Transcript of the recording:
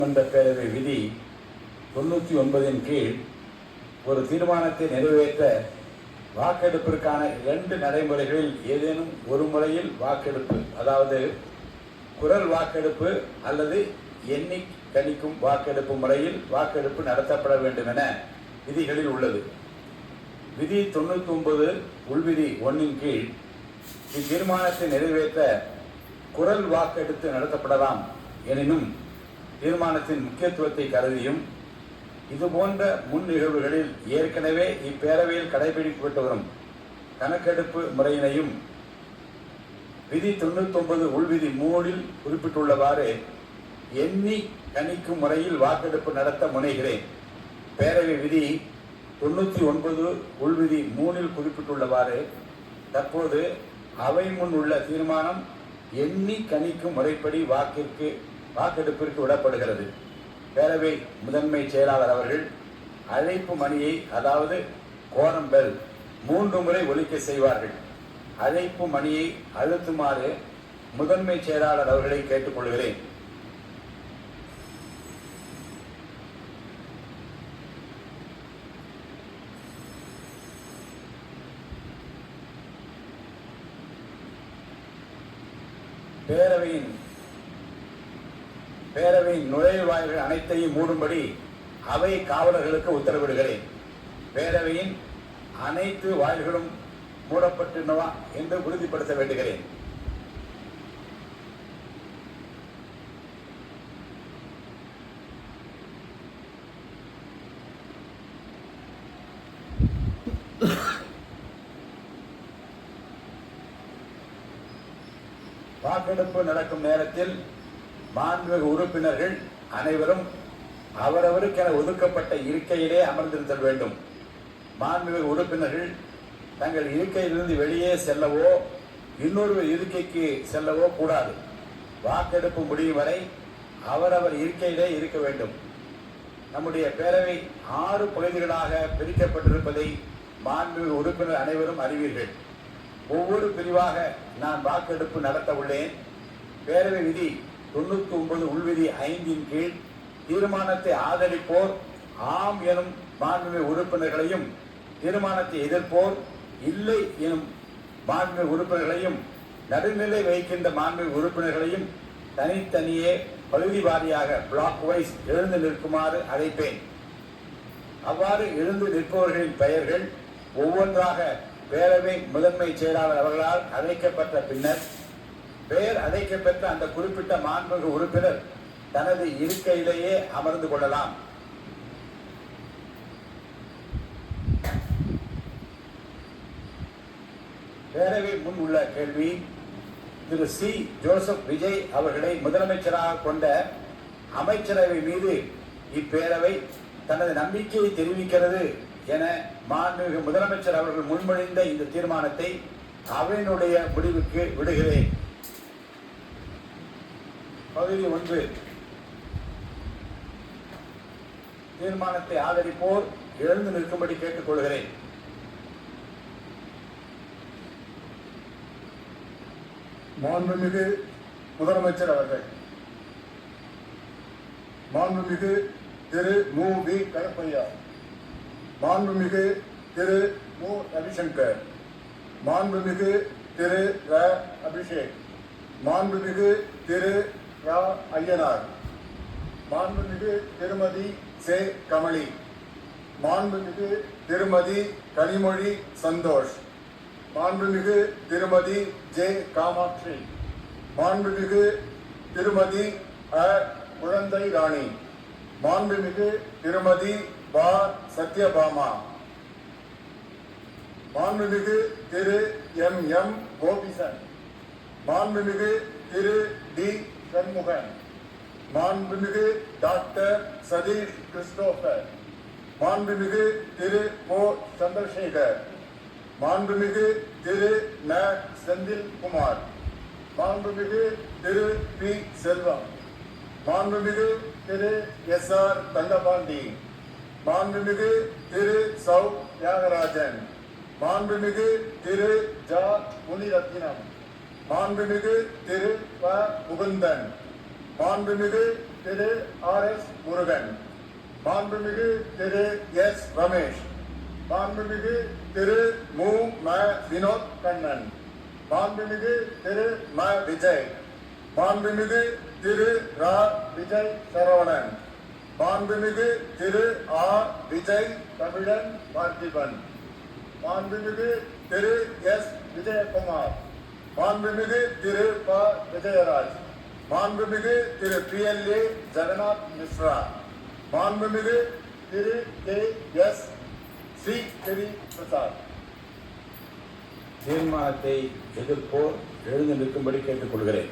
சட்டமன்ற பேரவை விதி 99 கீழ் ஒரு தீர்மானத்தை நிறைவேற்ற வாக்கெடுப்பிற்கான 2 நடைமுறைகளில் ஏதேனும் ஒரு முறையில் வாக்கெடுப்பு, அதாவது குரல் வாக்கெடுப்பு அல்லது எண்ணி கணிக்கும் வாக்கெடுப்பு முறையில் வாக்கெடுப்பு நடத்தப்பட வேண்டும் என விதிகளில் உள்ளது. விதி 99 உள்விதி 1 கீழ் இத்தீர்மானத்தை நிறைவேற்ற குரல் வாக்கெடுத்து நடத்தப்படலாம். எனினும் தீர்மானத்தின் முக்கியத்துவத்தை கருதியும் இதுபோன்ற முன் நிகழ்வுகளில் ஏற்கனவே இப்பேரவையில் கடைபிடிக்கப்பட்டு வரும் கணக்கெடுப்பு முறையினையும் விதி 99 உள்விதி 3 குறிப்பிட்டுள்ளவாறு எண்ணி கணிக்கும் முறையில் வாக்கெடுப்பு நடத்த முனைகிறேன். பேரவை விதி 99 உள்விதி 3 குறிப்பிட்டுள்ளவாறு தற்போது அவை முன் உள்ள தீர்மானம் எண்ணி கணிக்கும் முறைப்படி வாக்கெடுப்பிற்கு விடப்படுகிறது. பேரவை முதன்மை செயலாளர் அவர்கள் அழைப்பு மணியை, அதாவது கோரம் பெல் 3 முறை ஒலிக்க செய்வார்கள். அழைப்பு மணியை அழுத்துமாறு முதன்மை செயலாளர் அவர்களை கேட்டுக்கொள்கிறேன். பேரவையின் நுழைவாயில்கள் அனைத்தையும் மூடும்படி அவை காவலர்களுக்கு உத்தரவிடுகிறேன். பேரவையின் அனைத்து வாயில்களும் மூடப்பட்டுள்ளனவா என்று உறுதிப்படுத்த வேண்டுகிறேன். வாக்கெடுப்பு நடக்கும் நேரத்தில் மாண்புமிகு உறுப்பினர்கள் அனைவரும் அவரவருக்கென ஒதுக்கப்பட்ட இருக்கையிலே அமர்ந்திருத்தல் வேண்டும். மாண்புமிகு உறுப்பினர்கள் தங்கள் இருக்கையிலிருந்து வெளியே செல்லவோ இன்னொரு இருக்கைக்கு செல்லவோ கூடாது. வாக்கெடுப்பு முடியும் வரை அவரவர் இருக்கையிலே இருக்க வேண்டும். நம்முடைய பேரவை 6 பகுதிகளாக பிரிக்கப்பட்டிருப்பதை மாண்புமிகு உறுப்பினர் அனைவரும் அறிவீர்கள். ஒவ்வொரு பிரிவாக நான் வாக்கெடுப்பு நடத்த உள்ளேன். பேரவை விதி 99 உள்விதி 5 கீழ் தீர்மானத்தை ஆதரிப்போர் ஆம் எனும் மாண்புமிகு உறுப்பினர்களையும், தீர்மானத்தை எதிர்ப்போர் இல்லை எனும் மாண்புமிகு உறுப்பினர்களையும், நடுநிலை வைக்கின்ற மாண்புமிகு உறுப்பினர்களையும் தனித்தனியே பகுதி வாரியாக பிளாக் வைஸ் எழுந்து நிற்குமாறு அழைப்பேன். அவ்வாறு எழுந்து நிற்பவர்களின் பெயர்கள் ஒவ்வொன்றாக பேரவை முதன்மை செயலாளர் அவர்களால் அழைக்கப்பட்ட பின்னர் பெயர் அழைக்கப்பெற்ற அந்த குறிப்பிட்ட மாண்புமிகு உறுப்பினர் தனது இருக்கையிலேயே அமர்ந்து கொள்ளலாம். பேரவை முன் உள்ள கேள்வி: திரு சி. ஜோசப் விஜய் அவர்களை முதலமைச்சராக கொண்ட அமைச்சரவை மீது இப்பேரவை தனது நம்பிக்கையை தெரிவிக்கிறது என மாண்புமிகு முதலமைச்சர் அவர்கள் முன்மொழிந்த இந்த தீர்மானத்தை அவையினுடைய முடிவுக்கு விடுகிறேன். பகுதி 1. தீர்மானத்தை ஆதரிப்போர் எழுந்து நிற்கும்படி கேட்டுக்கொள்கிறேன். மாண்புமிகு முதலமைச்சர் அவர்கள், மாண்புமிகு திரு மு. வி. கருப்பையா, மாண்புமிகு திரு மு. ரவிசங்கர், மாண்புமிகு திரு ர. அபிஷேக், மாண்புமிகு திரு ரா. ஐயனார், மாண்புமிகு திருமதி சே. கமலி, மாண்புமிகு திருமதி கனிமொழி சந்தோஷ், மாண்புமிகு திருமதி ஜே. காமாட்சி, மாண்புமிகு திருமதி அ. குழந்தை ராணி, மாண்புமிகு திருமதி வா. சத்யபாமா, மாண்புமிகு திரு எம். எம். கோபிசன், மாண்புமிகு திரு டி. சண்முகன், மாண்புமிகு டாக்டர் சதீஷ் கிறிஸ்டோபர், மாண்புமிகு திரு கோ. சந்திரசேகர், மாண்புமிகு திரு ந. செந்தில் குமார், மாண்புமிகு திரு பி. செல்வம், மாண்புமிகு திரு எஸ். ஆர். தங்கபாண்டி, மாண்புமிகு திரு சௌ. தியாகராஜன், மாண்புமிகு திரு ஜா. முனிரத்னம், மாண்புமிகு திரு ப. முகுந்தன், மாண்புமிகு திரு R.S. முருகன், மாண்புமிகு திரு S. ரமேஷ், மாண்புமிகு திரு ம. வினோத் கண்ணன், மாண்புமிகு திரு ம. விஜய், மாண்புமிகு திரு ரா. விஜய் சரவணன், மாண்புமிகு திரு ஆ. விஜய் தமிழன் பார்த்திபன், மாண்புமிகு திரு எஸ். விஜயகுமார், மாண்புமிகு திரு ப. விஜயராஜ், மாண்புமிகு திரு PLA ஜெகநாத் மிஸ்ரா, மாண்புமிகு திரு கே. எஸ். ஸ்ரீ பிரசாத். தீர்மானத்தை எதிர்ப்போர் எழுந்து நிற்கும்படி கேட்டுக்கொள்கிறேன்.